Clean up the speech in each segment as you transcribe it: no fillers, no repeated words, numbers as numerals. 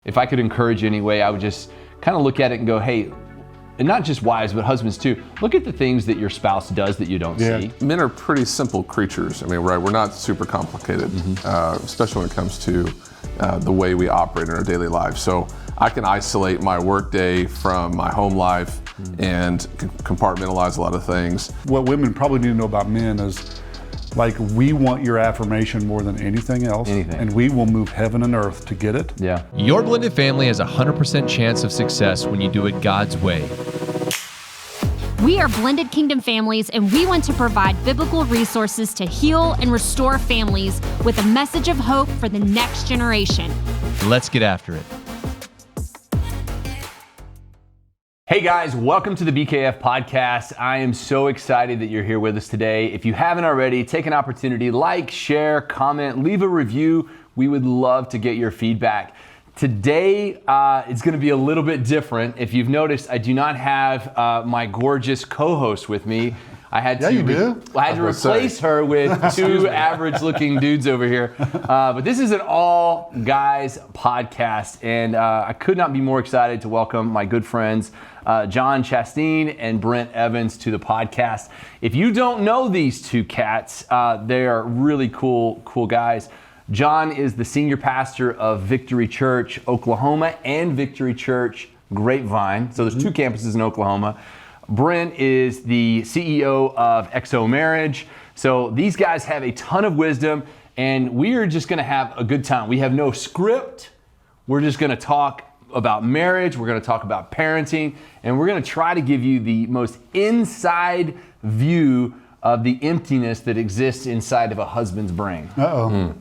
If I could encourage anyway, I would just kind of look at it and go, hey, and not just wives, but husbands too, look at the things that your spouse does that you don't see. Men are pretty simple creatures. I mean, right? We're not super complicated, especially when it comes to the way we operate in our daily lives. So I can isolate my work day from my home life and compartmentalize a lot of things. What women probably need to know about men is, like, we want your affirmation more than anything else, and we will move heaven and earth to get it. Yeah. Your blended family has a 100% chance of success when you do it God's way. We are Blended Kingdom Families, and we want to provide biblical resources to heal and restore families with a message of hope for the next generation. Let's get after it. Hey guys, welcome to the BKF podcast. I am so excited that you're here with us today. If you haven't already, take an opportunity, like, share, comment, leave a review. We would love to get your feedback. Today, it's going to be a little bit different. If you've noticed, I do not have my gorgeous co-host with me. I had to replace her with two average-looking dudes over here. But this is an all-guys podcast, and I could not be more excited to welcome my good friends, Jon Chasteen and Brent Evans, to the podcast. If you don't know these two cats, they are really cool guys. Jon is the senior pastor of Victory Church, Oklahoma, and Victory Church, Grapevine. So there's two campuses in Oklahoma. Brent is the CEO of XO Marriage. So these guys have a ton of wisdom, and we are just going to have a good time. We have no script. We're just going to talk about marriage. We're going to talk about parenting, and we're going to try to give you the most inside view of the emptiness that exists inside of a husband's brain.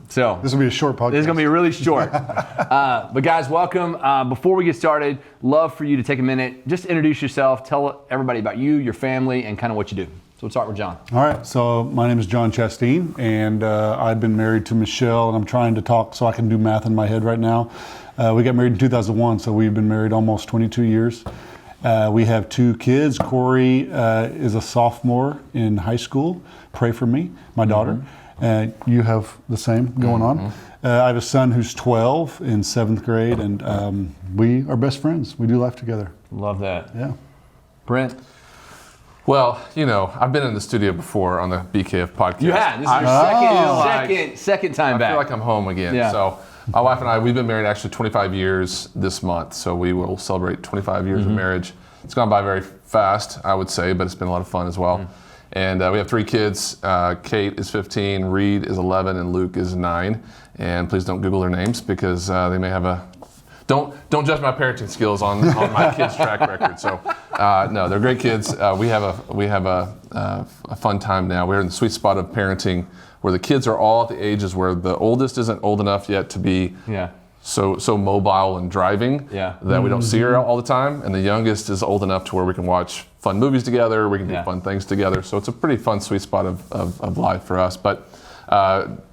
So this will be a short podcast. This is going to be really short. But guys, welcome. Before we get started, love for you to take a minute, just introduce yourself, tell everybody about you, your family, and kind of what you do. So we'll start with Jon. All right, so my name is Jon Chasteen, and I've been married to Michelle, and I'm trying to talk so I can do math in my head right now. We got married in 2001, so we've been married almost 22 years. We have two kids. Corey is a sophomore in high school. Pray for me, my daughter. You have the same going on. I have a son who's 12 in 7th grade, and we are best friends. We do life together. Love that. Yeah. Brent? Well, you know, I've been in the studio before on the BKF podcast. You had. This is your second time back. I feel like I'm home again. Yeah. So my wife and I, we've been married actually 25 years this month, so we will celebrate 25 years of marriage. It's gone by very fast, I would say, but it's been a lot of fun as well. And we have 3 kids. Kate is 15, Reed is 11, and Luke is 9. And please don't Google their names because they may have a... Don't judge my parenting skills on my kids' track record. So no, they're great kids. We have a fun time now. We're in the sweet spot of parenting where the kids are all at the ages where the oldest isn't old enough yet to be so mobile and driving that we don't see her all the time, and the youngest is old enough to where we can watch fun movies together, we can do fun things together. So it's a pretty fun sweet spot of life for us. But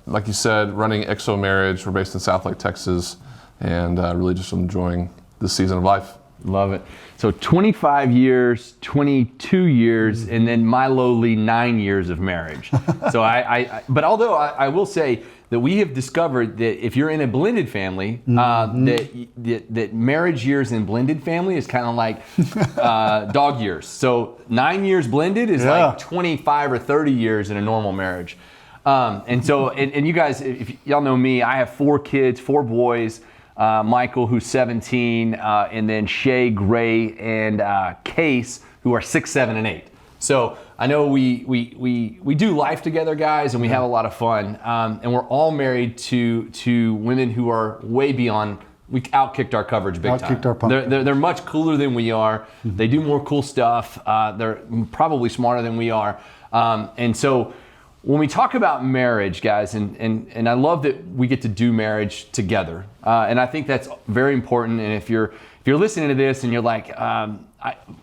like you said, running XO Marriage, we're based in South Lake, Texas, and really just enjoying this season of life. Love it. So 25 years, 22 years, and then my lowly 9 years of marriage. So but although I will say that we have discovered that if you're in a blended family, that marriage years in blended family is kind of like dog years. So 9 years blended is like 25 or 30 years in a normal marriage. And so, and you guys, if y'all know me, I have 4 kids, 4 boys. Michael, who's 17, and then Shay, Gray, and Case, who are 6, 7, and 8. So I know we do life together, guys, and we have a lot of fun. And we're all married to women who are way beyond. We outkicked our coverage big time. They're much cooler than we are. They do more cool stuff. They're probably smarter than we are. And so when we talk about marriage, guys, and I love that we get to do marriage together, and I think that's very important. And if you're listening to this and you're like,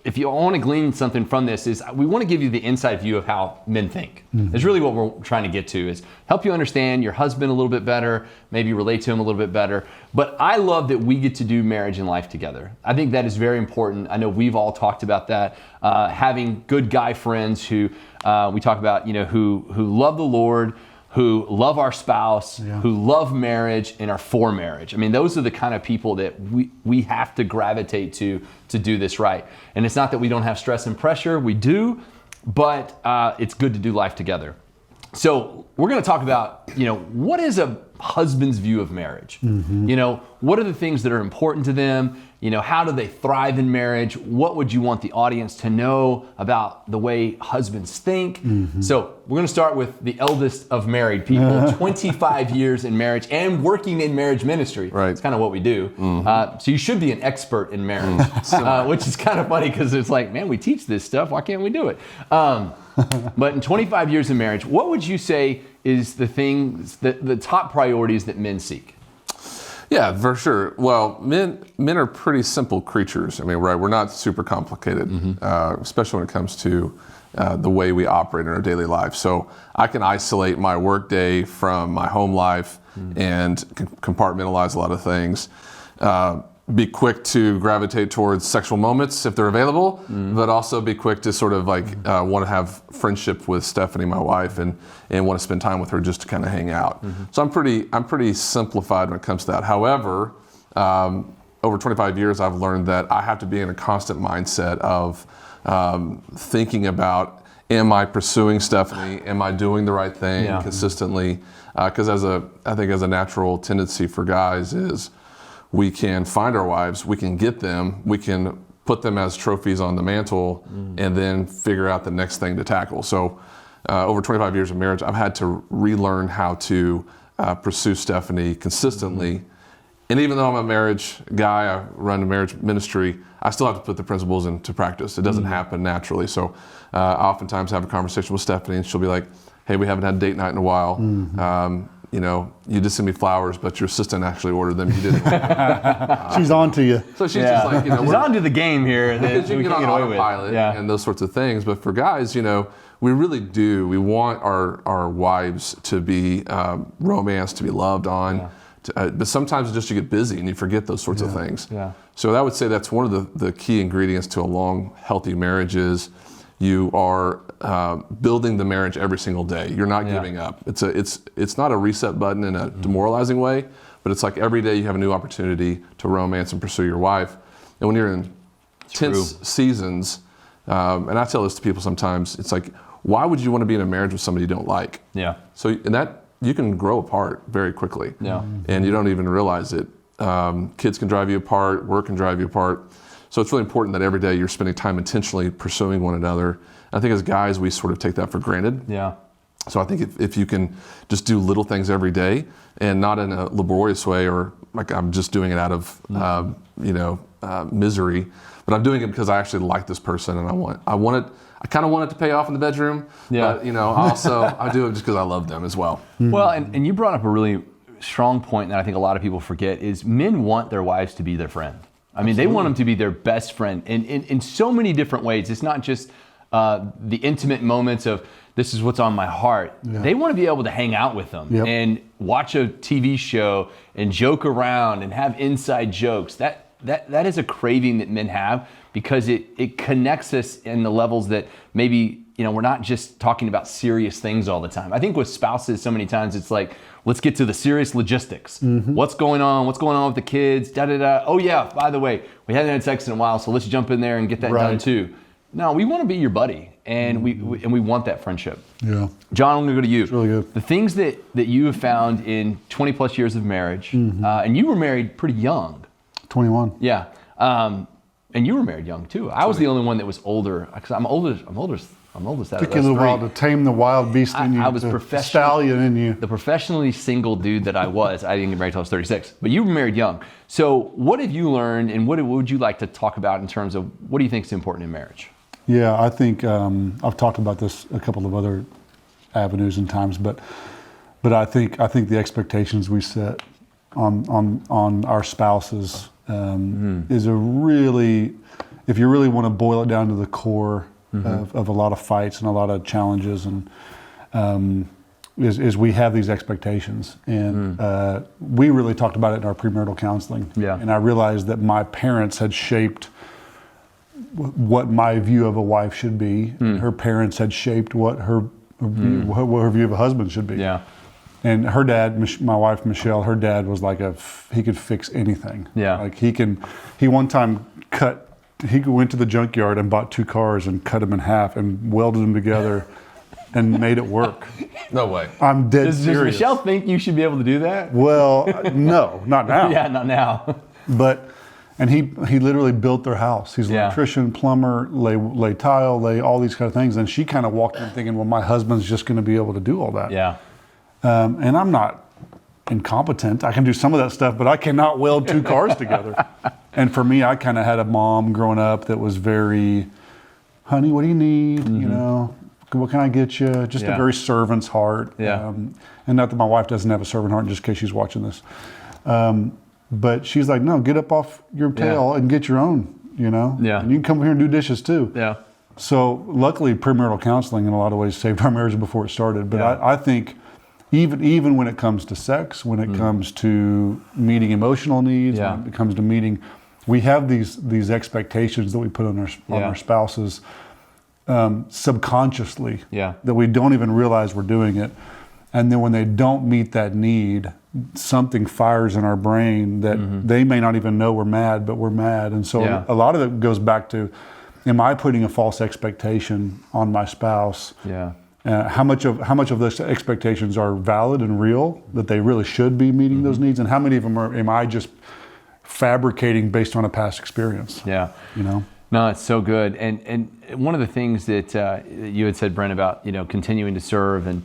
if you want to glean something from this, is we want to give you the inside view of how men think. It's really what we're trying to get to, is help you understand your husband a little bit better, maybe relate to him a little bit better. But I love that we get to do marriage and life together. I think that is very important. I know we've all talked about that, having good guy friends who we talk about, who love the Lord, who love our spouse, who love marriage, and are for marriage. I mean, those are the kind of people that we have to gravitate to do this right. And it's not that we don't have stress and pressure, we do, but it's good to do life together. So we're going to talk about, what is a husband's view of marriage? What are the things that are important to them? How do they thrive in marriage? What would you want the audience to know about the way husbands think? So we're going to start with the eldest of married people, 25 years in marriage and working in marriage ministry. Right. It's kind of what we do. So you should be an expert in marriage, which is kind of funny because it's like, man, we teach this stuff. Why can't we do it? But in 25 years of marriage, what would you say is the things, the top priorities that men seek? Yeah, for sure. Well, men are pretty simple creatures. I mean, right? We're not super complicated, especially when it comes to the way we operate in our daily life. So I can isolate my work day from my home life and compartmentalize a lot of things. Be quick to gravitate towards sexual moments if they're available, but also be quick to sort of like want to have friendship with Stephanie, my wife, and want to spend time with her just to kind of hang out. So I'm pretty simplified when it comes to that. However, over 25 years, I've learned that I have to be in a constant mindset of thinking about, am I pursuing Stephanie? Am I doing the right thing consistently? Because I think as a natural tendency for guys is, we can find our wives, we can get them, we can put them as trophies on the mantle, and then figure out the next thing to tackle. So over 25 years of marriage, I've had to relearn how to pursue Stephanie consistently. And even though I'm a marriage guy, I run a marriage ministry, I still have to put the principles into practice. It doesn't happen naturally. So I oftentimes have a conversation with Stephanie, and she'll be like, hey, we haven't had a date night in a while. You just send me flowers, but your assistant actually ordered them. You didn't. She's on to you. So she's just like, she's on to the game here. Because you we get can't on get away with. autopilot and those sorts of things. But for guys, we really do. We want our wives to be romanced, to be loved on. But sometimes just you get busy and you forget those sorts of things. So I would say that's one of the key ingredients to a long, healthy marriage is you are building the marriage every single day. You're not giving up. It's not a reset button in a demoralizing way, but it's like every day you have a new opportunity to romance and pursue your wife. And when you're in tense seasons, and I tell this to people sometimes, it's like, why would you want to be in a marriage with somebody you don't like? So and that you can grow apart very quickly. And you don't even realize it. Kids can drive you apart, work can drive you apart. So it's really important that every day you're spending time intentionally pursuing one another. I think as guys, we sort of take that for granted. So I think if you can just do little things every day and not in a laborious way or like I'm just doing it out of misery, but I'm doing it because I actually like this person and I kind of want it to pay off in the bedroom, but I do it just because I love them as well. Well, and you brought up a really strong point that I think a lot of people forget is men want their wives to be their friend. I mean, they want them to be their best friend in so many different ways. It's not just the intimate moments of this is what's on my heart. They want to be able to hang out with them and watch a TV show and joke around and have inside jokes. That is a craving that men have because it connects us in the levels that maybe, we're not just talking about serious things all the time. I think with spouses, so many times it's like, let's get to the serious logistics. What's going on? What's going on with the kids? Oh yeah, by the way, we haven't had sex in a while, so let's jump in there and get that done too. No, we want to be your buddy, and we want that friendship. John, I'm going to go to you. It's really good. The things that you have found in 20 plus years of marriage, and you were married pretty young. 21. Yeah, and you were married young too. I was the only one that was older because I'm oldest out of Took you a little while to tame the wild beast in you. I was the stallion in you. The professionally single dude that I was. I didn't get married until I was 36. But you were married young. So what have you learned, and what would you like to talk about in terms of what do you think is important in marriage? Yeah, I think I've talked about this a couple of other avenues and times, but I think the expectations we set on our spouses is a really, if you really want to boil it down to the core of a lot of fights and a lot of challenges, and is we have these expectations, and we really talked about it in our premarital counseling. And I realized that my parents had shaped what my view of a wife should be. Her parents had shaped what her view of a husband should be. And her dad, my wife Michelle, her dad was like he could fix anything. Yeah. Like he one time he went to the junkyard and bought 2 cars and cut them in half and welded them together and made it work. No way. I'm dead Does serious. Michelle think you should be able to do that? Well, no, not now. Yeah, not now. And he literally built their house. He's an Yeah. electrician, plumber, lay tile, lay all these kind of things. And she kind of walked in thinking, well, my husband's just going to be able to do all that. Yeah. And I'm not incompetent. I can do some of that stuff, but I cannot weld 2 cars together. And for me, I kind of had a mom growing up that was very, honey, what do you need? You know, what can I get you? Just a very servant's heart. Yeah. And not that my wife doesn't have a servant heart, just in case she's watching this. But she's like, no, get up off your tail and get your own, you know? Yeah. And you can come here and do dishes too. Yeah. So luckily, premarital counseling in a lot of ways saved our marriage before it started. But I think even when it comes to sex, when it comes to meeting emotional needs, when it comes to meeting, we have these expectations that we put on our spouses subconsciously that we don't even realize we're doing it. And then when they don't meet that need, something fires in our brain that they may not even know we're mad, but we're mad. And so a lot of it goes back to, am I putting a false expectation on my spouse? Yeah. How much of those expectations are valid and real, that they really should be meeting those needs, and how many of them am I just fabricating based on a past experience? Yeah. You know? No, it's so good. And one of the things that you had said, Brent, about continuing to serve, and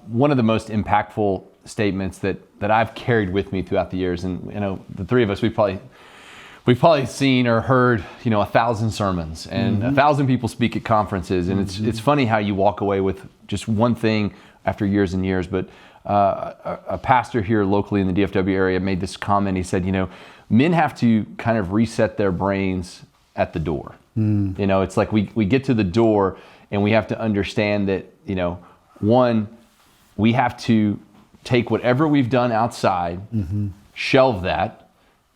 one of the most impactful statements that I've carried with me throughout the years, and the three of us, we've probably seen or heard 1,000 sermons, and 1,000 people speak at conferences, and it's funny how you walk away with just one thing after years and years. But a pastor here locally in the DFW area made this comment. He said, men have to kind of reset their brains at the door. It's like we get to the door and we have to understand that one, we have to take whatever we've done outside, shelve that,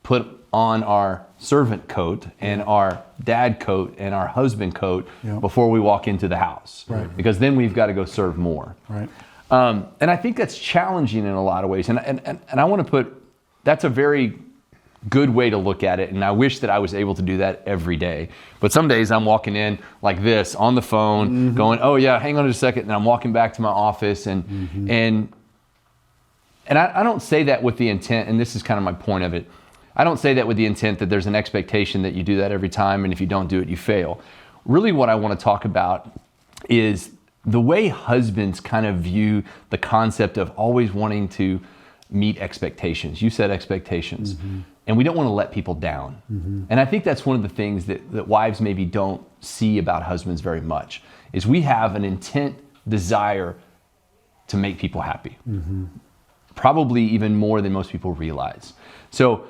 put on our servant coat and our dad coat and our husband coat before we walk into the house. Right. Because then we've got to go serve more. Right. And I think that's challenging in a lot of ways. And I want to put, that's a very good way to look at it. And I wish that I was able to do that every day. But some days I'm walking in like this on the phone going, oh yeah, hang on just a second. And I'm walking back to my office and I don't say that with the intent, and this is kind of my point of it. I don't say that with the intent that there's an expectation that you do that every time, and if you don't do it, you fail. Really what I want to talk about is the way husbands kind of view the concept of always wanting to meet expectations. You said expectations. And we don't want to let people down. And I think that's one of the things that wives maybe don't see about husbands very much, is we have an intent, desire to make people happy. Probably even more than most people realize. So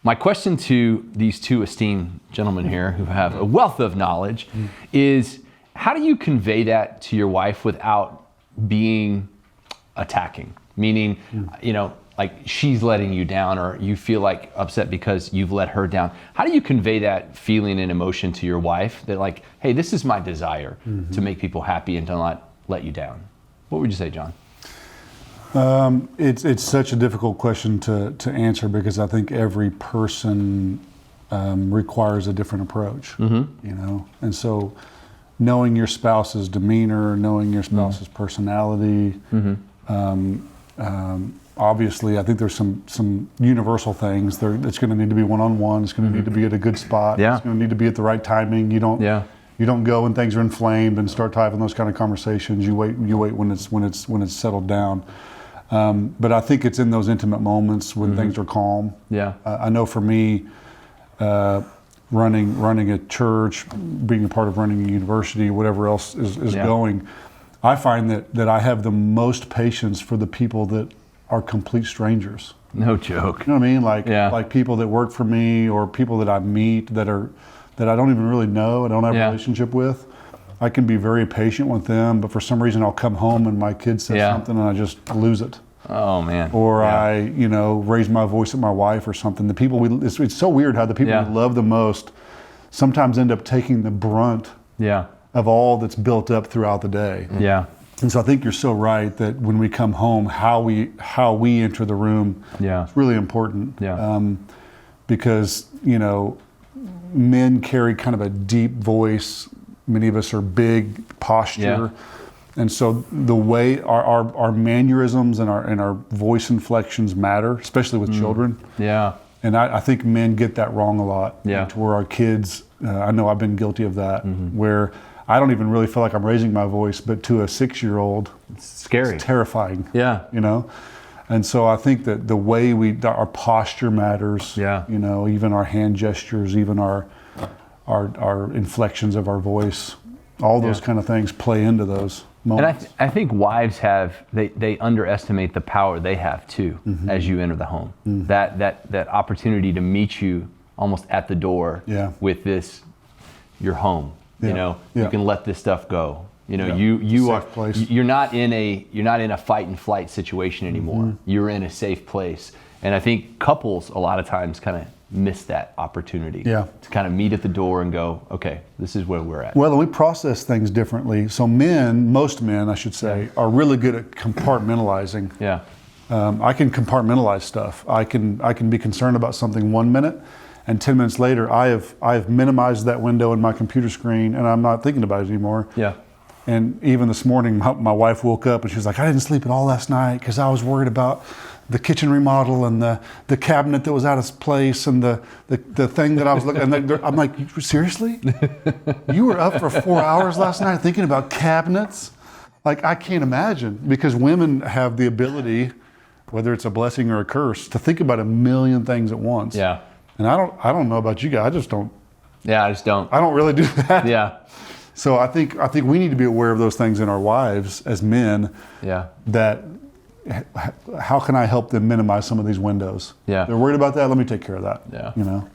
my question to these two esteemed gentlemen here who have a wealth of knowledge is, how do you convey that to your wife without being attacking? Meaning, like she's letting you down, or you feel like upset because you've let her down. How do you convey that feeling and emotion to your wife that like, hey, this is my desire to make people happy and to not let you down? What would you say, Jon? It's such a difficult question to answer, because I think every person requires a different approach, and so knowing your spouse's demeanor, knowing your spouse's personality, obviously I think there's some universal things. It's going to need to be one-on-one. It's going to need to be at a good spot. It's going to need to be at the right timing. You don't go when things are inflamed and start having those kind of conversations. You wait when it's settled down. But I think it's in those intimate moments when things are calm. I know for me, running a church, being a part of running a university, whatever else is going, I find that I have the most patience for the people that are complete strangers. No joke. You know what I mean? Like people that work for me, or people that I meet that I don't even really know, I don't have a relationship with. I can be very patient with them, but for some reason I'll come home and my kid says something and I just lose it. Oh man. Or I, raise my voice at my wife or something. The people it's so weird how the people we love the most sometimes end up taking the brunt of all that's built up throughout the day. And so I think you're so right that when we come home, how we enter the room is really important. Because, you know, men carry kind of a deep voice. Many of us are big posture. And so the way our mannerisms and our voice inflections matter, especially with children. And I think men get that wrong a lot. To where our kids, I know I've been guilty of that, where I don't even really feel like I'm raising my voice, but to a 6-year-old, it's scary. It's terrifying. You know? And so I think that the way our posture matters, you know, even our hand gestures, even our inflections of our voice, all those kind of things play into those moments. And I think wives they underestimate the power they have too as you enter the home. That opportunity to meet you almost at the door with this, your home. You know, you can let this stuff go. You know, you're not in a fight and flight situation anymore. You're in a safe place. And I think couples a lot of times kind of miss that opportunity to kind of meet at the door and go, okay, this is where we're at. Well, we process things differently. So most men, I should say, are really good at compartmentalizing. I can compartmentalize stuff. I can be concerned about something 1 minute, and 10 minutes later, I have minimized that window in my computer screen, and I'm not thinking about it anymore. And even this morning, my wife woke up and she was like, I didn't sleep at all last night because I was worried about the kitchen remodel and the cabinet that was out of place and the thing that I was looking at. I'm like, seriously? You were up for 4 hours last night thinking about cabinets? Like, I can't imagine, because women have the ability, whether it's a blessing or a curse, to think about a million things at once. And I don't know about you guys. I just don't. I just don't. I don't really do that. So I think we need to be aware of those things in our wives as men. That how can I help them minimize some of these windows? They're worried about that. Let me take care of that. You know.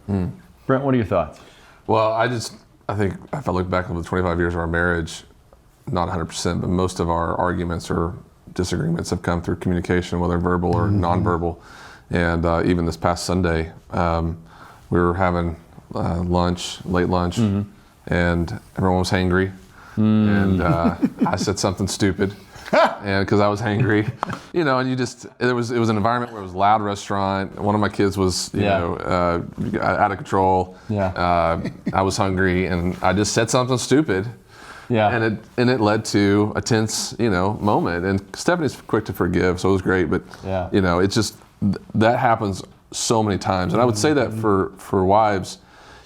Brent, what are your thoughts? Well, I think if I look back over the 25 years of our marriage, not 100%, but most of our arguments or disagreements have come through communication, whether verbal or nonverbal. And even this past Sunday, we were having late lunch, and everyone was hangry. And I said something stupid, and because I was hangry, you know, and it was an environment where it was a loud restaurant. One of my kids was, you know, out of control. I was hungry, and I just said something stupid. And it led to a tense, you know, moment. And Stephanie's quick to forgive, so it was great. But you know, it's just that happens so many times. And I would say that for wives,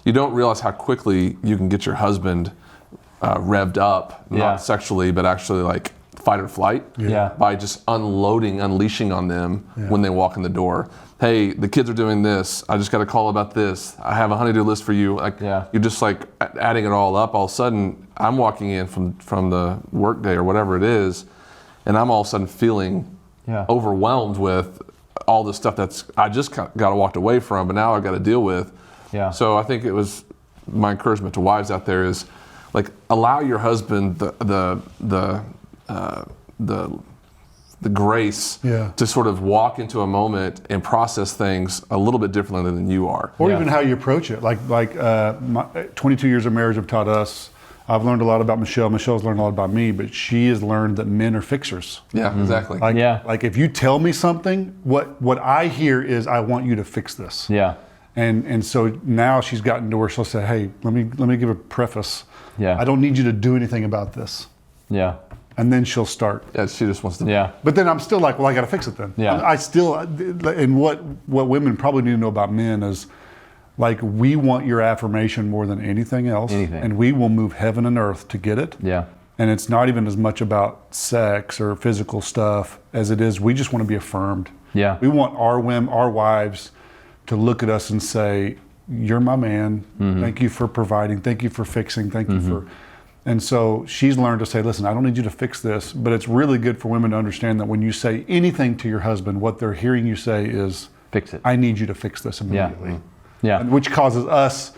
you don't realize how quickly you can get your husband revved up, not sexually, but actually like fight or flight, by just unleashing on them when they walk in the door. Hey, the kids are doing this. I just got a call about this. I have a honey-do list for you. Like you're just like adding it all up. All of a sudden, I'm walking in from the work day or whatever it is, and I'm all of a sudden feeling overwhelmed with all the stuff I just got walked away from, but now I've got to deal with. So I think it was my encouragement to wives out there is like allow your husband the grace to sort of walk into a moment and process things a little bit differently than you are. Or even how you approach it. Like my 22 years of marriage have taught us. I've learned a lot about Michelle. Michelle's learned a lot about me, but she has learned that men are fixers. Exactly. Like if you tell me something, what I hear is I want you to fix this. And so now she's gotten to where she'll say, hey, let me give a preface. I don't need you to do anything about this. And then she'll start. She just wants to. But then I'm still like, well, I got to fix it then. I still, and what women probably need to know about men is, like, we want your affirmation more than anything else. And we will move heaven and earth to get it. And it's not even as much about sex or physical stuff as it is, we just want to be affirmed. We want our wives to look at us and say, you're my man. Thank you for providing. Thank you for fixing. Thank you for. And so she's learned to say, listen, I don't need you to fix this, but it's really good for women to understand that when you say anything to your husband, what they're hearing you say is, fix it. I need you to fix this immediately. Which causes us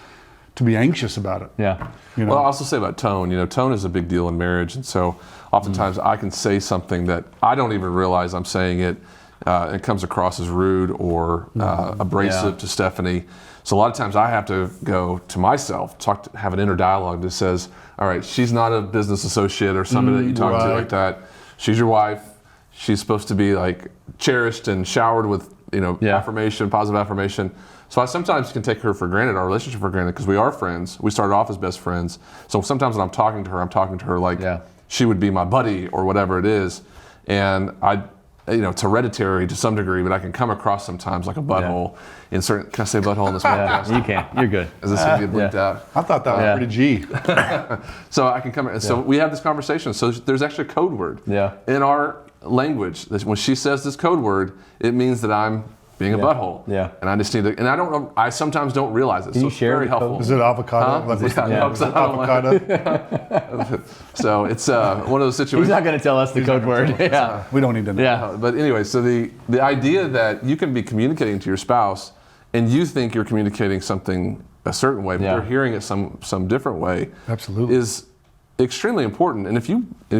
to be anxious about it. You know? Well, I also say about tone. You know, tone is a big deal in marriage, and so oftentimes I can say something that I don't even realize I'm saying it. It comes across as rude or abrasive to Stephanie. So a lot of times I have to go to myself, have an inner dialogue that says, all right, she's not a business associate or somebody that you talk to like that. she's your wife. She's supposed to be like cherished and showered with, affirmation, positive affirmation. So I sometimes can take her for granted, our relationship for granted, because we are friends. We started off as best friends. So sometimes when I'm talking to her like she would be my buddy or whatever it is. And it's hereditary to some degree, but I can come across sometimes like a butthole in certain. Can I say butthole in this podcast? Yeah, you can. You're good. Is this going to get bleeped out? I thought that was pretty G. So I can come. So we have this conversation. So there's actually a code word in our language. When she says this code word, it means that I'm being a butthole. Yeah. And I just need to. And I don't know. I sometimes don't realize it. Can you share very helpful. Is it avocado? Avocado. So it's one of those situations. He's not going to tell us the code word. We don't need to know. Yeah. But anyway, so the idea that you can be communicating to your spouse and you think you're communicating something a certain way, but they're hearing it some different way. Absolutely. Is extremely important. And if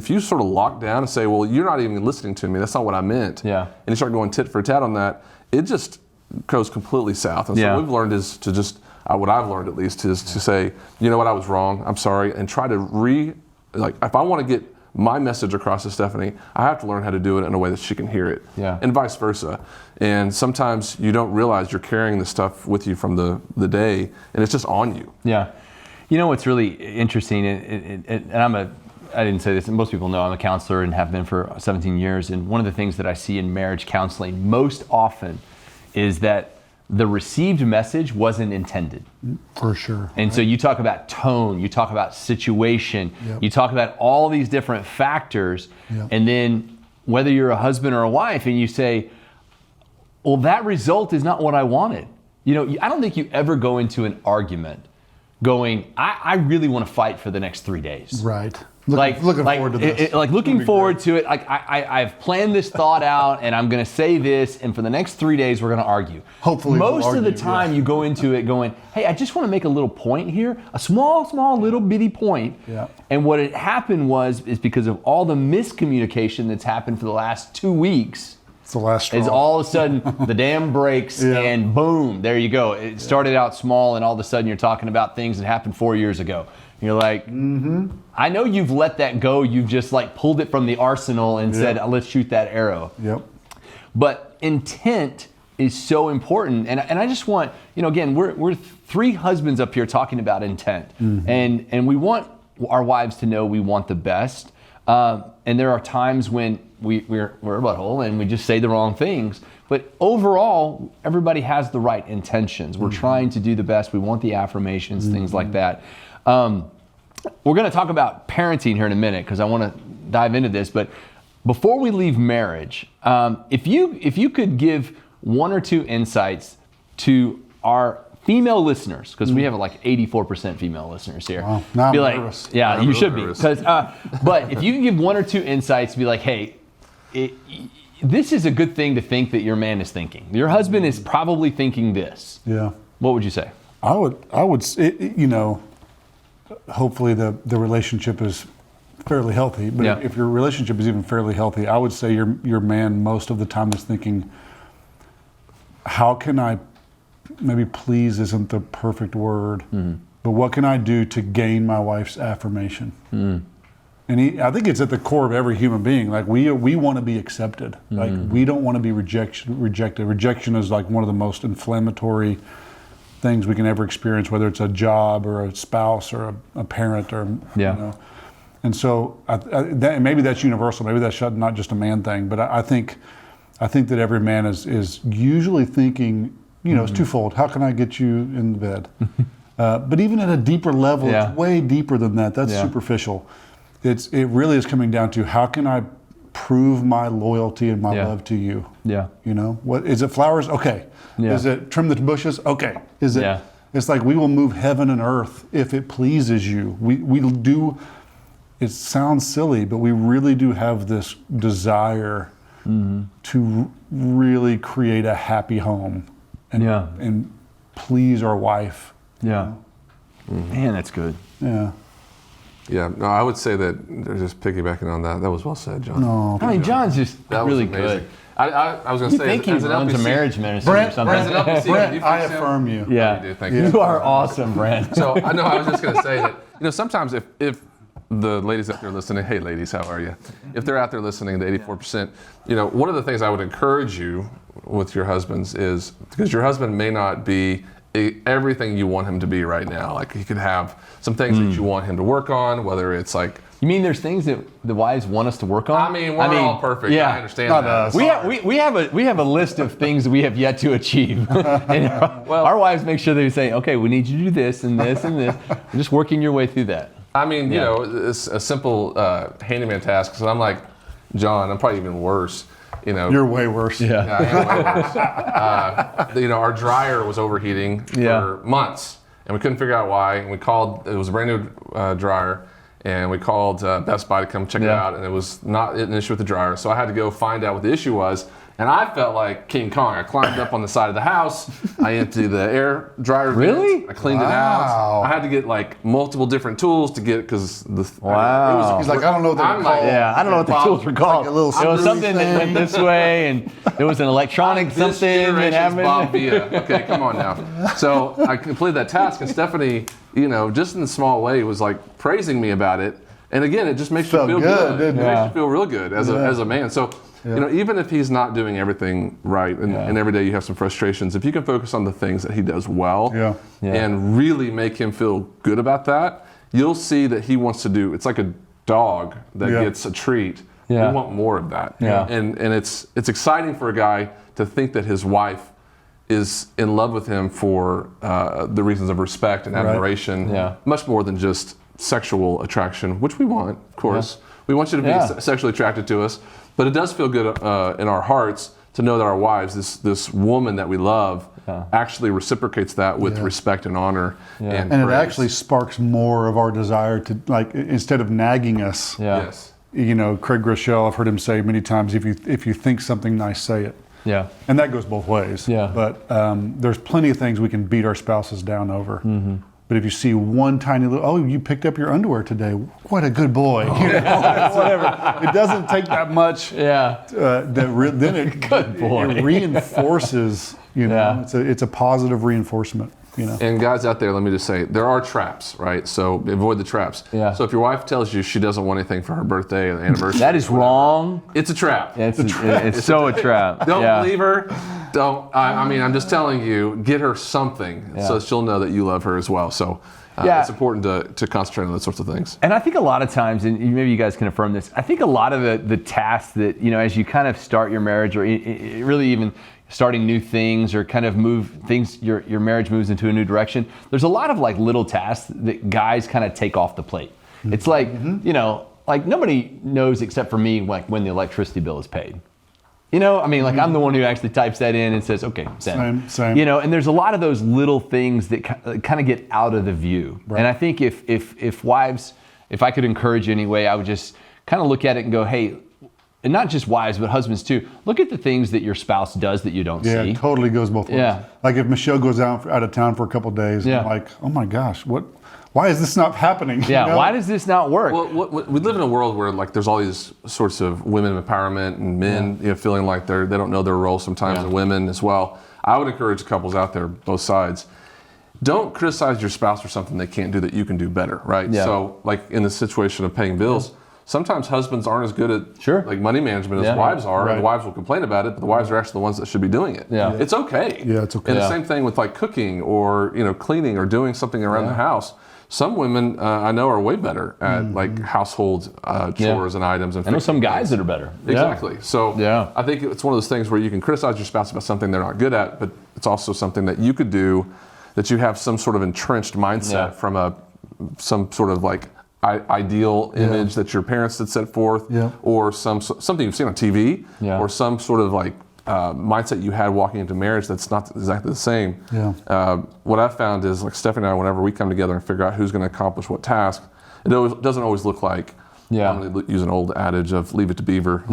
you sort of lock down and say, well, you're not even listening to me, that's not what I meant. Yeah. And you start going tit for tat on that, it just goes completely south. And so what we've learned is to just, what I've learned at least, is to say, you know what, I was wrong, I'm sorry, and try to if I want to get my message across to Stephanie, I have to learn how to do it in a way that she can hear it. Yeah. And vice versa. And sometimes you don't realize you're carrying this stuff with you from the day, and it's just on you. Yeah. You know what's really interesting, and I didn't say this, and most people know I'm a counselor and have been for 17 years, and one of the things that I see in marriage counseling most often is that the received message wasn't intended. For sure. And so you talk about tone, you talk about situation, you talk about all these different factors, and then whether you're a husband or a wife and you say, well, that result is not what I wanted. I don't think you ever go into an argument going, I really want to fight for the next 3 days. Right. Looking forward to this. Looking forward to it. I've planned this thought out, and I'm going to say this, and for the next 3 days, we're going to argue. Hopefully most of the time, you go into it going, hey, I just want to make a little point here, a small, little bitty point. Yeah. And what had happened is because of all the miscommunication that's happened for the last 2 weeks. It's the last straw. Is all of a sudden the dam breaks and boom, there you go. It started out small, and all of a sudden you're talking about things that happened 4 years ago. You're like, I know you've let that go. You've just pulled it from the arsenal and said, let's shoot that arrow. Yep. But intent is so important. And I just want, again, we're three husbands up here talking about intent. And we want our wives to know we want the best. And there are times when we're a butthole and we just say the wrong things. But overall, everybody has the right intentions. We're trying to do the best. We want the affirmations, things like that. We're going to talk about parenting here in a minute because I want to dive into this. But before we leave marriage, if you could give one or two insights to our female listeners, because we have 84% female listeners here. Wow. Now I'm nervous. Yeah, I'm you should be. nervous. But if you can give one or two insights, be like, hey, this is a good thing to think that your man is thinking. Your husband is probably thinking this. Yeah. What would you say? I would. Hopefully the relationship is fairly healthy. But if your relationship is even fairly healthy, I would say your man most of the time is thinking, how can I, maybe please isn't the perfect word, but what can I do to gain my wife's affirmation? And I think it's at the core of every human being. We want to be accepted. We don't want to be rejected. Rejection is one of the most inflammatory things we can ever experience, whether it's a job or a spouse or a parent or And so maybe that's universal. Maybe that's not just a man thing. But I think that every man is usually thinking, it's twofold. How can I get you in bed? But even at a deeper level, it's way deeper than that. That's superficial. It really is coming down to, how can I prove my loyalty and my love to you? Yeah. What is it? Flowers? Okay. Yeah. Is it trim the bushes? Okay. Is it? Yeah. It's we will move heaven and earth if it pleases you. We do. It sounds silly, but we really do have this desire to really create a happy home and please our wife. Yeah. Man, that's good. Yeah. Yeah, no, I would say that, just piggybacking on that, that was well said, John. No, John's just really good. I was going to say, think he runs a marriage ministry or something. Brent, I affirm you. Yeah, thank you. You are awesome, Brent. So I was just going to say that, sometimes if the ladies out there listening, hey ladies, how are you? If they're out there listening, the 84%, one of the things I would encourage you with your husbands is, because your husband may not be everything you want him to be right now. Like, he could have some things that you want him to work on, whether it's like, You mean there's things that the wives want us to work on? I mean, we're all perfect. Yeah. I understand Not that. us. We have a list of things we have yet to achieve. And our wives make sure they say, okay, we need you to do this and this and this. You're just working your way through that. I mean, it's a simple handyman task. So I'm like, John, I'm probably even worse. You're way worse. Yeah, I am way worse. Our dryer was overheating for months, and we couldn't figure out why. And we called. It was a brand new dryer, and we called Best Buy to come check it out, and it was not an issue with the dryer. So I had to go find out what the issue was. And I felt like King Kong. I climbed up on the side of the house. I emptied the air dryer. Really? I cleaned it out. I had to get like multiple different tools to get because Wow. He's like, I don't know what they're called. Yeah, I don't know what the tools were called. Like a little it was screwy something that went this way, and there was an electronic This something that generation's happened. Bob Villa. Okay, come on now. So I completed that task, and Stephanie, just in a small way, was like praising me about it. And again, it just makes you feel good. Didn't It it? makes you feel real good as a man. So even if he's not doing everything right, and every day you have some frustrations, if you can focus on the things that he does well, and really make him feel good about that, you'll see that he wants to do. It's like a dog that gets a treat. Yeah. We want more of that. Yeah. And it's exciting for a guy to think that his wife is in love with him for the reasons of respect and admiration, much more than just sexual attraction, which we want, of course. We want you to be sexually attracted to us, but it does feel good in our hearts to know that our wives, this woman that we love, actually reciprocates that with respect and honor. And And it praise. actually sparks more of our desire to, like, instead of nagging us. Yes. Craig Groeschel, I've heard him say many times, if you think something nice, say it. Yeah. And that goes both ways. Yeah. But there's plenty of things we can beat our spouses down over. But if you see one tiny little, oh, you picked up your underwear today. What a good boy. Whatever. It doesn't take that much. Yeah. Then it, Good boy. it reinforces, it's a positive reinforcement. And guys out there, let me just say, there are traps, right? So avoid the traps. Yeah. So if your wife tells you she doesn't want anything for her birthday or anniversary, That is wrong. it's a trap. It's so a trap. Don't believe her. Don't. I'm just telling you, get her something so she'll know that you love her as well. So it's important to concentrate on those sorts of things. And I think a lot of times, and maybe you guys can affirm this, I think a lot of the tasks that, as you kind of start your marriage, or really even starting new things, or kind of move things, your marriage moves into a new direction, there's a lot of like little tasks that guys kind of take off the plate. It's like, like nobody knows except for me, like when the electricity bill is paid. I'm the one who actually types that in and says, okay, send. Same. And there's a lot of those little things that kind of get out of the view. Right. And I think if wives, if I could encourage anyway, I would just kind of look at it and go, hey, and not just wives, but husbands too, look at the things that your spouse does that you don't see. Yeah, it totally goes both ways. Yeah. Like if Michelle goes out of town for a couple of days, I'm like, oh my gosh, why is this not happening? Yeah, why does this not work? Well, we live in a world where like there's all these sorts of women empowerment and men feeling like they don't know their role sometimes, and women as well. I would encourage couples out there, both sides, don't criticize your spouse for something they can't do that you can do better, right? Yeah. So like in the situation of paying bills, sometimes husbands aren't as good at like money management as wives are, and the wives will complain about it, but the wives are actually the ones that should be doing it. Yeah. It's okay. Yeah, it's okay. And the same thing with like cooking or cleaning or doing something around the house. Some women I know are way better at like household chores and items. And I know some guys that are better. Exactly. Yeah. So I think it's one of those things where you can criticize your spouse about something they're not good at, but it's also something that you could do, that you have some sort of entrenched mindset from some sort of like ideal image that your parents had set forth, or something you've seen on TV, or some sort of like mindset you had walking into marriage that's not exactly the same. Yeah. What I've found is like Stephanie and I, whenever we come together and figure out who's going to accomplish what task, it doesn't always look like, I'm going to use an old adage of leave it to Beaver.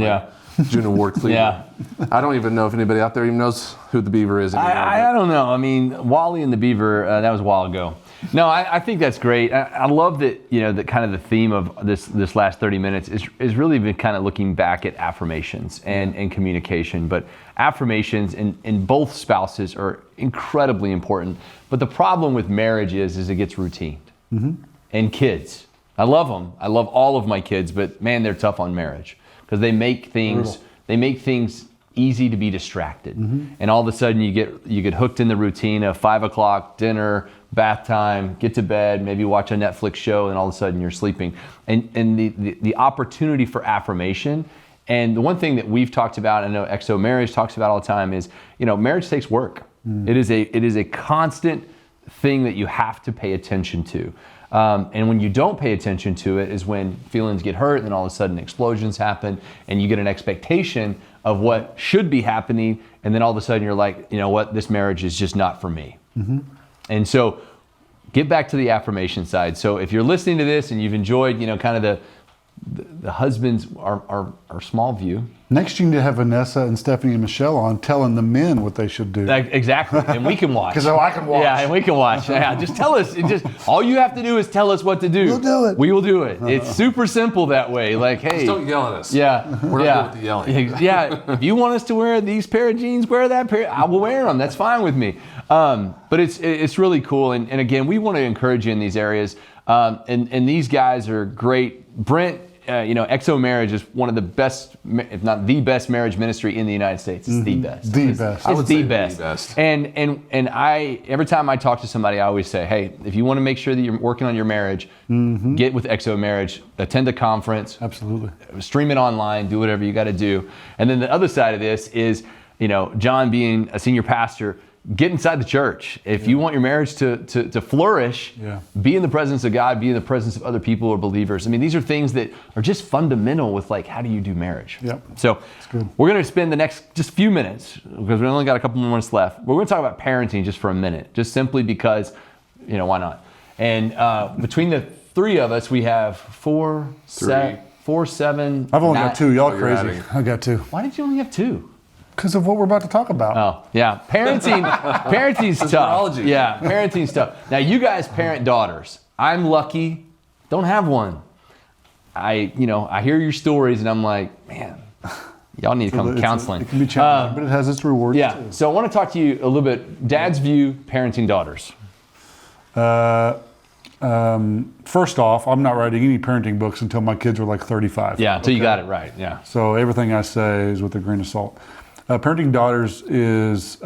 June Award Cleveland. I don't even know if anybody out there even knows who the Beaver is anymore. I don't know. Wally and the Beaver, that was a while ago. No, I think that's great. I love that, that kind of the theme of this last 30 minutes is really been kind of looking back at affirmations and communication. But affirmations in both spouses are incredibly important. But the problem with marriage is it gets routine. And kids. I love them. I love all of my kids, but man, they're tough on marriage because they make things easy to be distracted. And all of a sudden you get hooked in the routine of 5 o'clock, dinner, bath time, get to bed, maybe watch a Netflix show, and all of a sudden you're sleeping. And the opportunity for affirmation, and the one thing that we've talked about, I know XO Marriage talks about all the time, is marriage takes work. It is a constant thing that you have to pay attention to. And when you don't pay attention to it is when feelings get hurt, and then all of a sudden explosions happen, and you get an expectation of what should be happening, and then all of a sudden you're like, you know what, this marriage is just not for me. And so get back to the affirmation side. So if you're listening to this and you've enjoyed, kind of the husbands are small view. Next, you need to have Vanessa and Stephanie and Michelle on telling the men what they should do. Exactly, and we can watch. Because I can watch. Yeah, and we can watch. Yeah, just tell us. All you have to do is tell us what to do. We'll do it. We will do it. It's super simple that way. Like, hey, Just don't yell at us. Yeah, We're not good with the yelling. Yeah, if you want us to wear these pair of jeans, wear that pair. I will wear them. That's fine with me. But it's really cool. And again, we want to encourage you in these areas. And these guys are great. Brent. XO Marriage is one of the best, if not the best, marriage ministry in the United States. It's the best. The best. It's I would say the best. the best. And I, every time I talk to somebody, I always say, hey, if you want to make sure that you're working on your marriage, get with XO Marriage, attend a conference, Absolutely. stream it online, do whatever you got to do. And then the other side of this is, Jon being a senior pastor, get inside the church. If you want your marriage to flourish, be in the presence of God, be in the presence of other people or believers. I mean, these are things that are just fundamental with like, how do you do marriage? Yep. So we're going to spend the next just few minutes, because we only got a couple more minutes left. We're going to talk about parenting just for a minute, just simply because, why not? And between the three of us, we have 4, 7. I've only got 2. Y'all you're crazy. adding. I got 2. Why did you only have 2? Because of what we're about to talk about. Oh, yeah. Parenting's tough. neurology. Yeah, parenting's tough. Now, you guys parent daughters. I'm lucky. Don't have one. I hear your stories and I'm like, man, y'all need to come counseling. It can be challenging, but it has its rewards Yeah. too. So I want to talk to you a little bit. Dad's view, parenting daughters. First off, I'm not writing any parenting books until my kids are like 35. Yeah, until you got it right. Yeah. So everything I say is with a grain of salt. Parenting daughters is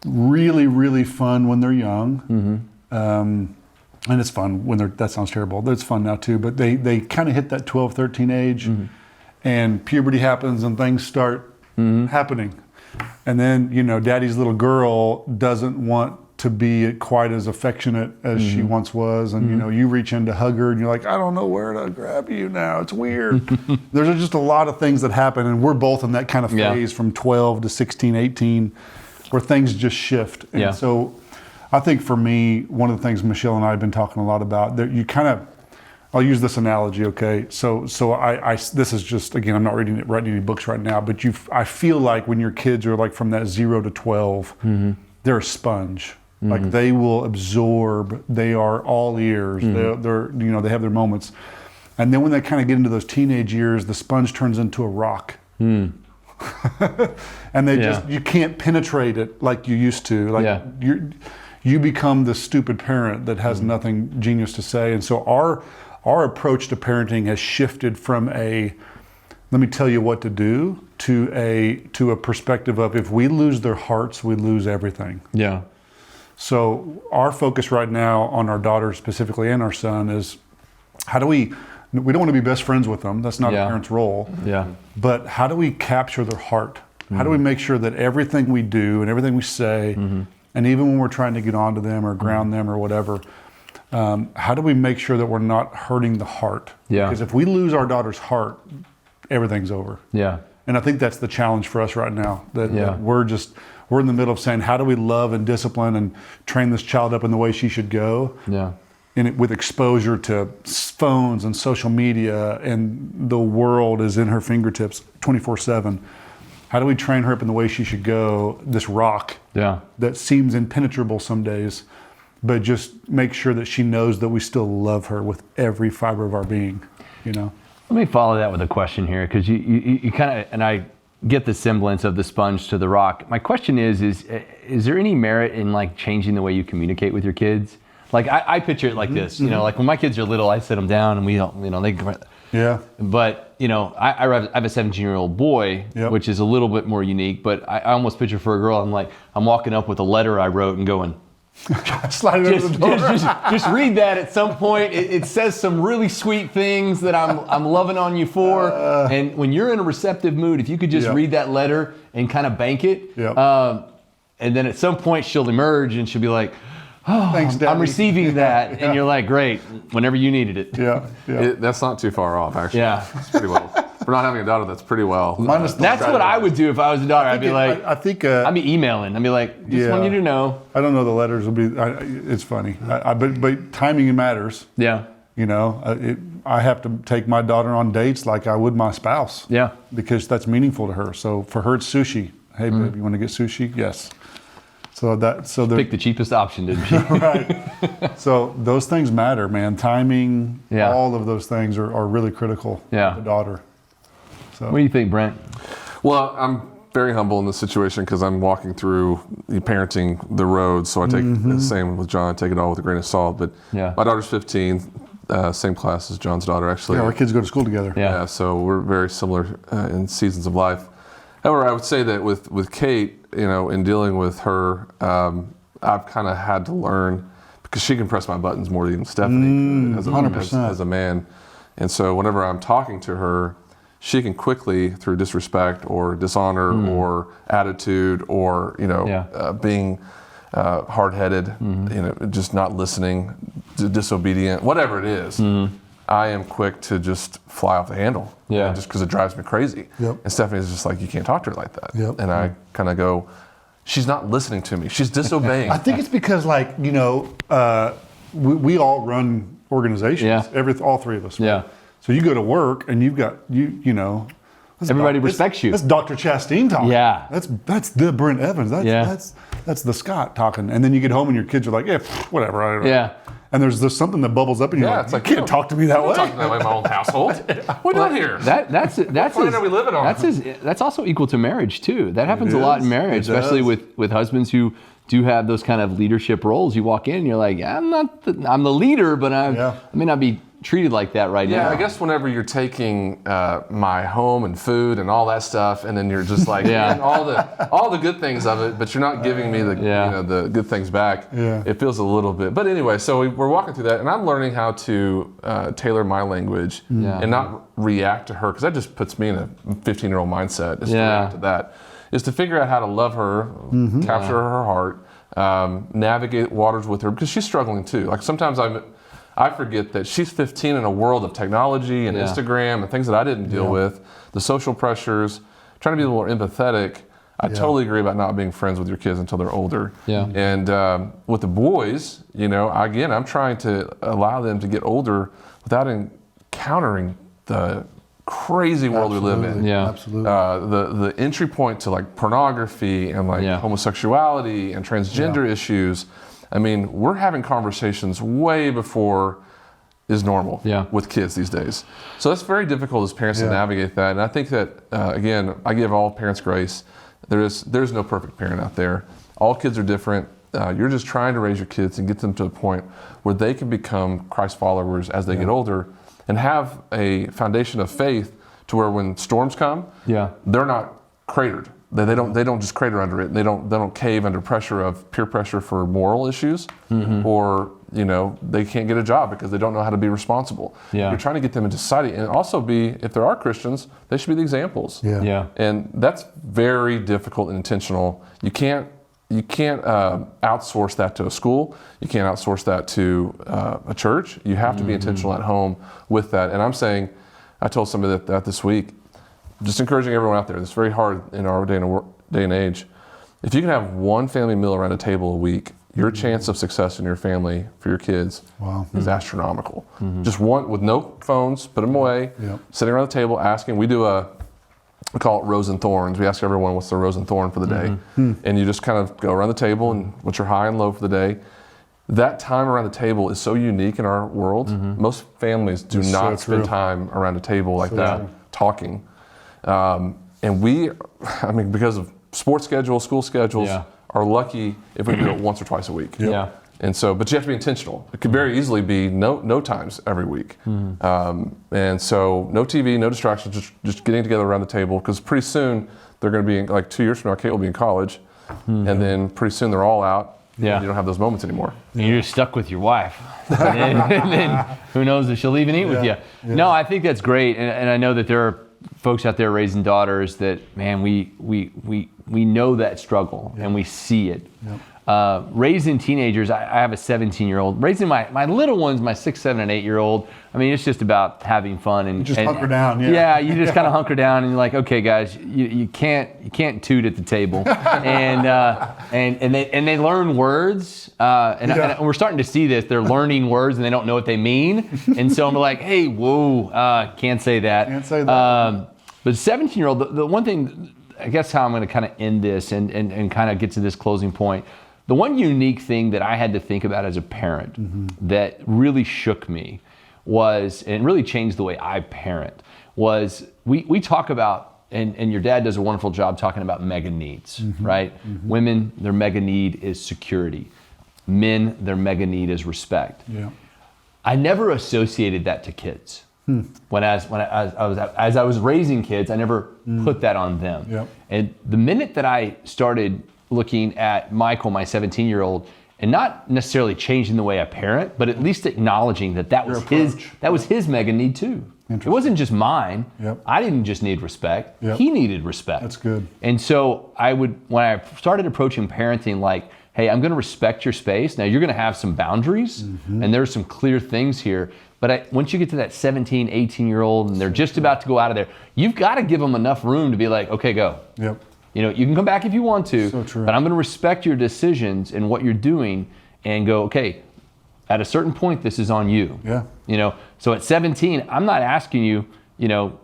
really, really fun when they're young. And it's fun when that sounds terrible. It's fun now too, but they kind of hit that 12, 13 age and puberty happens and things start happening. And then, daddy's little girl doesn't want to be quite as affectionate as she once was. And, you reach in to hug her and you're like, I don't know where to grab you now. It's weird. There's just a lot of things that happen. And we're both in that kind of phase from 12 to 16, 18, where things just shift. And so I think for me, one of the things Michelle and I have been talking a lot about, that you kind of, I'll use this analogy, okay? So I this is just, again, I'm not writing any books right now, but I feel like when your kids are like from that 0 to 12, they're a sponge. Like they will absorb. They are all ears. They're they have their moments, and then when they kind of get into those teenage years, the sponge turns into a rock, and they just you can't penetrate it like you used to. Like you become the stupid parent that has nothing genius to say. And so our approach to parenting has shifted from a let me tell you what to do to a perspective of if we lose their hearts, we lose everything. Yeah. So our focus right now on our daughter specifically and our son is how do we don't want to be best friends with them. That's not a parent's role. Yeah. But how do we capture their heart? How do we make sure that everything we do and everything we say, and even when we're trying to get onto them or ground them or whatever, how do we make sure that we're not hurting the heart? Yeah. Because if we lose our daughter's heart, everything's over. Yeah. And I think that's the challenge for us right now. That we're in the middle of saying, how do we love and discipline and train this child up in the way she should go? Yeah. And with exposure to phones and social media, and the world is in her fingertips 24/7. How do we train her up in the way she should go? This rock that seems impenetrable some days, but just make sure that she knows that we still love her with every fiber of our being. Let me follow that with a question here, because you kind of, and I get the semblance of the sponge to the rock. My question is there any merit in like changing the way you communicate with your kids? Like I picture it like this, you know, like when my kids are little, I sit them down and we don't, you know, they. Yeah. But you know, I have a 17-year-old boy, Yep. which is a little bit more unique. But I almost picture for a girl, I'm walking up with a letter I wrote and going, Slide it over the door. just read that at some point. It says some really sweet things that I'm loving on you for. And when you're in a receptive mood, if you could just Yep. read that letter and kind of bank it, Yep. and then at some point she'll emerge and she'll be like, "Oh, Thanks, I'm Daddy." receiving that," and you're like, "Great," whenever you needed it. Yeah. Yeah. That's not too far off, actually. Yeah. It's pretty well. For not having a daughter, that's pretty well. Minus the- That's what I would do if I was a daughter. I'd be like, I think. I'd be emailing. I'd be like, "Just want you to know." I don't know. The letters will be. It's funny. But timing matters. Yeah. You know, I have to take my daughter on dates like I would my spouse. Yeah. Because that's meaningful to her. So for her, it's sushi. Hey, babe, you want to get sushi? Yes. So Pick the cheapest option, didn't she? right. So those things matter, man. Timing, Yeah. all of those things are really critical. Yeah. To the daughter. So. What do you think, Brent? Well, I'm very humble in this situation because I'm walking through the parenting the road. So I take the same with John, take it all with a grain of salt. But Yeah. my daughter's 15, same class as John's daughter, actually. Yeah, our kids go to school together. Yeah. So we're very similar in seasons of life. However, I would say that with Kate, you know, in dealing with her, I've kind of had to learn because she can press my buttons more than even Stephanie could 100%. as a man. And so whenever I'm talking to her, she can quickly, through disrespect or dishonor or attitude or, you know, being hard-headed, you know, just not listening, disobedient, whatever it is, I am quick to just fly off the handle. Yeah. Just because it drives me crazy. Yep. And Stephanie's just like, you can't talk to her like that. Yep. And I kind of go, she's not listening to me. She's disobeying. I think it's because, like, you know, we all run organizations. Yeah. All three of us. Right? Yeah. So you go to work and you've got you know. Everybody respects you. That's Dr. Chasteen talking. Yeah. That's the Brent Evans. That's the Scott talking. And then you get home and your kids are like, yeah, whatever. I don't know. Yeah. And there's something that bubbles up and you're Yeah, like, it's like, you can't talk to me that way. Talking that way in my own household. What are we doing here? That's planet are we living on? That's also equal to marriage too. That happens a lot in is. marriage, It especially does. with husbands who do have those kind of leadership roles. You walk in, and you're like, yeah, I'm the leader, but I may not be treated like that right now. I guess whenever you're taking my home and food and all that stuff, and then you're just like and all the good things of it, but you're not giving me the you know, the good things back. Yeah. It feels a little bit. But anyway, so we're walking through that, and I'm learning how to tailor my language and not react to her, because that just puts me in a 15-year-old mindset. Is to react to that. Is to figure out how to love her, capture her heart, navigate waters with her, because she's struggling too. Like sometimes I forget that she's 15 in a world of technology and Instagram and things that I didn't deal with, the social pressures, trying to be a little more empathetic. I totally agree about not being friends with your kids until they're older. Yeah. And with the boys, you know, again, I'm trying to allow them to get older without encountering the crazy world we live in. Yeah. Absolutely. The entry point to like pornography and like homosexuality and transgender issues. I mean, we're having conversations way before is normal with kids these days. So it's very difficult as parents to navigate that. And I think that, again, I give all parents grace. There's no perfect parent out there. All kids are different. You're just trying to raise your kids and get them to a point where they can become Christ followers as they get older and have a foundation of faith to where when storms come, they're not cratered. They don't just crater under it. They don't cave under pressure of peer pressure for moral issues, or you know, they can't get a job because they don't know how to be responsible. You're trying to get them into society, and also if there are Christians, they should be the examples. And that's very difficult and intentional. You can't outsource that to a school. You can't outsource that to a church. You have to be intentional at home with that. And I'm saying, I told somebody that this week. Just encouraging everyone out there. It's very hard in our day and age. If you can have one family meal around a table a week, your chance of success in your family for your kids is astronomical. Just one with no phones, put them away, sitting around the table asking. We call it rose and thorns. We ask everyone what's their rose and thorn for the day. And you just kind of go around the table and what's your high and low for the day. That time around the table is so unique in our world. Most families do not spend time around a table like that talking. And because of sports schedules, school schedules, are lucky if we do it once or twice a week. And so, but you have to be intentional. It could very easily be no times every week. And so no TV, no distractions, just getting together around the table, because pretty soon they're going to be, like 2 years from now, Kate will be in college. And then pretty soon they're all out. Yeah. And you don't have those moments anymore. And you're just stuck with your wife. and then who knows if she'll even eat with you. No, I think that's great. And I know that there are folks out there raising daughters that, man, we know that struggle and we see it. Raising teenagers, I have a 17-year-old. Raising my little ones, my 6, 7, and 8-year-old, I mean, it's just about having fun and Just hunker down. Yeah, you just kind of hunker down and you're like, okay, guys, you can't toot at the table, and they learn words, and we're starting to see this. They're learning words and they don't know what they mean, and so I'm like, hey, whoa, can't say that. Can't say that. But 17-year-old, the one thing, I guess how I'm going to kind of end this and kind of get to this closing point. The one unique thing that I had to think about as a parent that really shook me was, and really changed the way I parent, was we talk about, and your dad does a wonderful job talking about mega needs, right? Women, their mega need is security. Men, their mega need is respect. Yeah. I never associated that to kids. As I was raising kids, I never put that on them. Yep. And the minute that I started looking at Michael, my 17-year-old, and not necessarily changing the way I parent, but at least acknowledging that was his mega need too. It wasn't just mine. Yep. I didn't just need respect. Yep. He needed respect. That's good. And so when I started approaching parenting, like, hey, I'm going to respect your space. Now you're going to have some boundaries, and there's some clear things here. But once you get to that 17, 18-year-old, and they're just about to go out of there, you've got to give them enough room to be like, okay, go. Yep. You know, you can come back if you want to, So true. but I'm going to respect your decisions and what you're doing, and go, okay, at a certain point, this is on you. Yeah. You know, so at 17, I'm not asking you, you know,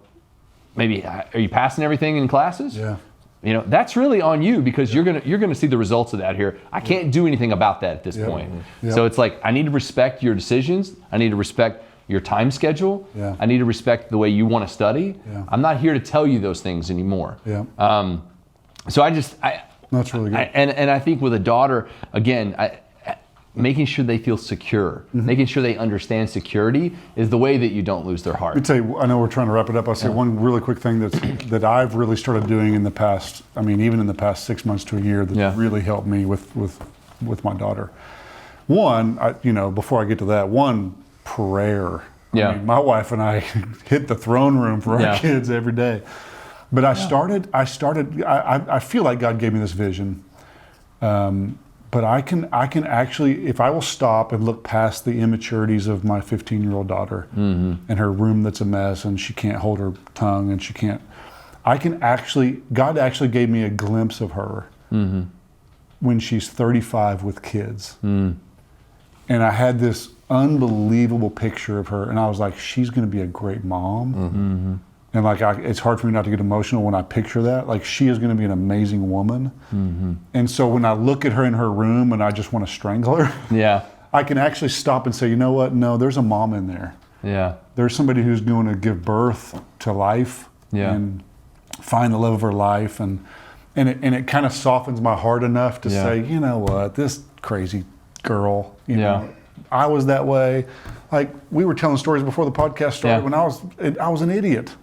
maybe, are you passing everything in classes? Yeah. You know, that's really on you, because you're gonna see the results of that here. I can't do anything about that at this point. Yeah. So it's like, I need to respect your decisions. I need to respect your time schedule. Yeah. I need to respect the way you want to study. Yeah. I'm not here to tell you those things anymore. Yeah. So That's really good. And I think with a daughter, again, making sure they feel secure, making sure they understand security is the way that you don't lose their heart. Let me tell you, I know we're trying to wrap it up. I'll say one really quick thing that I've really started doing in the past, I mean, even in the past 6 months to a year, that really helped me with my daughter. One, before I get to that, prayer. Yeah. I mean, my wife and I hit the throne room for our kids every day. But I feel like God gave me this vision. But I can actually, if I will stop and look past the immaturities of my 15-year-old daughter and her room that's a mess and she can't hold her tongue and God actually gave me a glimpse of her when she's 35 with kids. And I had this unbelievable picture of her, and I was like, she's going to be a great mom. And like, it's hard for me not to get emotional when I picture that. Like, she is going to be an amazing woman. And so when I look at her in her room and I just want to strangle her, I can actually stop and say, you know what? No, there's a mom in there. Yeah. There's somebody who's going to give birth to life and find the love of her life. And it kind of softens my heart enough to say, you know what? This crazy girl, you know, I was that way. Like, we were telling stories before the podcast started when I was an idiot.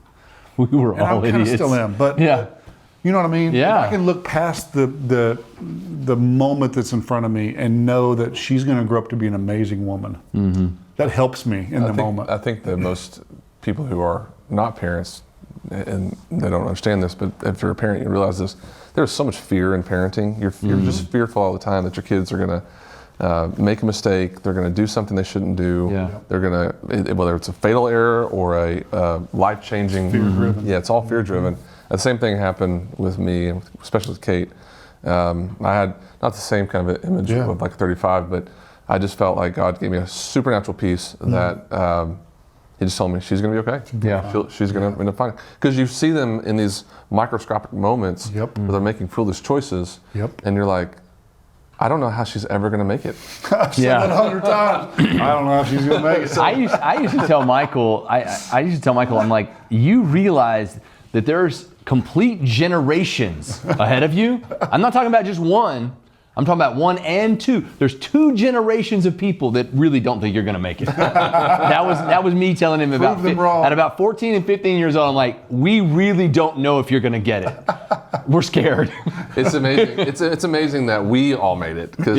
We were all idiots. I kind of still am, but you know what I mean? Yeah. I can look past the moment that's in front of me and know that she's going to grow up to be an amazing woman. That helps me in the moment. I think that most people who are not parents, and they don't understand this, but if you're a parent, you realize this. There's so much fear in parenting. You're just fearful all the time that your kids are going to make a mistake. They're going to do something they shouldn't do. They're going to, whether it's a fatal error or a life-changing. Fear-driven. Yeah, it's all fear-driven. The same thing happened with me, especially with Kate. I had not the same kind of image of like 35, but I just felt like God gave me a supernatural peace that He just told me she's going to be okay. Yeah. She's going to end up fine. Because you see them in these microscopic moments where they're making foolish choices, and you're like, I don't know how she's ever going to make it. I've said that 100 times. I don't know how she's going to make it. I used to tell Michael, I'm like, you realize that there's complete generations ahead of you. I'm not talking about just one. I'm talking about 1 and 2. There's 2 generations of people that really don't think you're going to make it. that was me telling him at about 14 and 15 years old. I'm like, we really don't know if you're going to get it. We're scared. It's amazing. It's amazing that we all made it. Because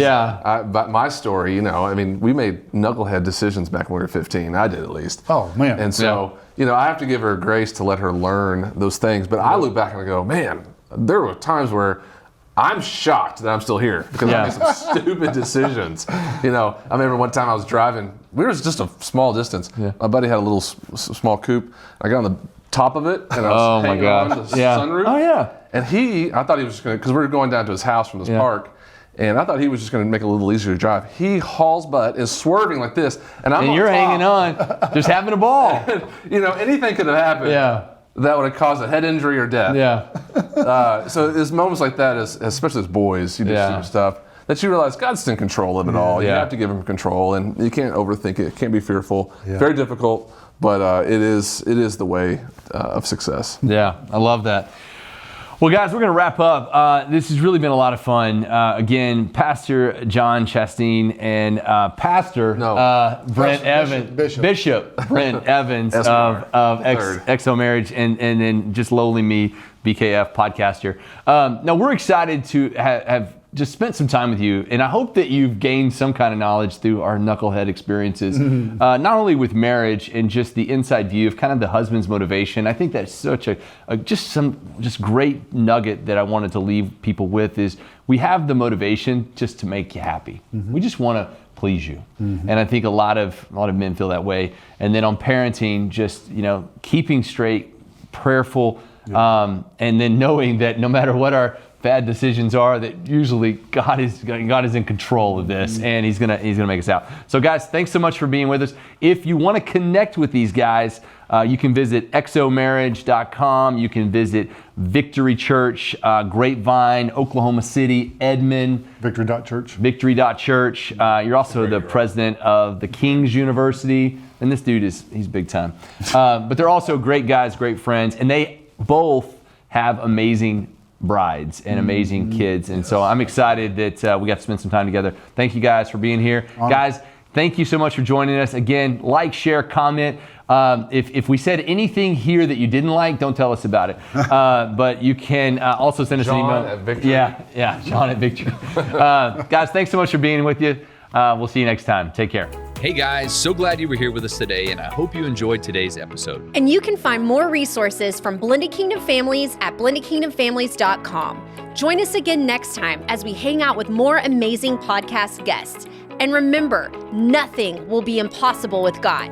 but my story, I mean, we made knucklehead decisions back when we were 15. I did, at least. Oh, man. And so, I have to give her grace to let her learn those things. But I look back and I go, man, there were times where I'm shocked that I'm still here because I made some stupid decisions. I remember one time I was driving. We were just a small distance. Yeah. My buddy had a little small coupe. I got on the top of it and I was hanging on the sunroof. Oh yeah. And I thought he was just going to, because we were going down to his house from this park. And I thought he was just going to make it a little easier to drive. He hauls butt, is swerving like this, and you're hanging on, just having a ball. Anything could have happened. Yeah. That would have caused a head injury or death. Yeah. So there's moments like that, especially as boys, you do stupid stuff, that you realize God's in control of it all. You have to give him control, and you can't overthink it. Can't be fearful. Yeah. Very difficult, but it is the way of success. Yeah, I love that. Well, guys, we're going to wrap up. This has really been a lot of fun. Again, Pastor Jon Chasteen and Pastor Brent Evans, Bishop Brent Evans of XO Marriage, and then just lowly me, BKF podcaster. Now, we're excited to have just spent some time with you, and I hope that you've gained some kind of knowledge through our knucklehead experiences, not only with marriage and just the inside view of kind of the husband's motivation. I think that's such just great nugget that I wanted to leave people with is we have the motivation just to make you happy. We just want to please you, and I think a lot of men feel that way. And then on parenting, just keeping straight, prayerful, and then knowing that no matter what our bad decisions are, that usually God is in control of this, and He's gonna make us out. So, guys, thanks so much for being with us. If you want to connect with these guys, you can visit xomarriage.com. You can visit Victory Church, Grapevine, Oklahoma City, Edmond. Victory.church. Victory.church. You're also the president of the King's University, and this dude he's big time. But they're also great guys, great friends, and they both have amazing brides and amazing kids. And so I'm excited that we got to spend some time together. Thank you guys for being here. Guys, thank you so much for joining us. Again, like, share, comment. If we said anything here that you didn't like, don't tell us about it. But you can also send us an email. Jon at Victory. Yeah, Jon at Victory. Guys, thanks so much for being with you. We'll see you next time. Take care. Hey guys, so glad you were here with us today, and I hope you enjoyed today's episode. And you can find more resources from Blended Kingdom Families at blendedkingdomfamilies.com. Join us again next time as we hang out with more amazing podcast guests. And remember, nothing will be impossible with God.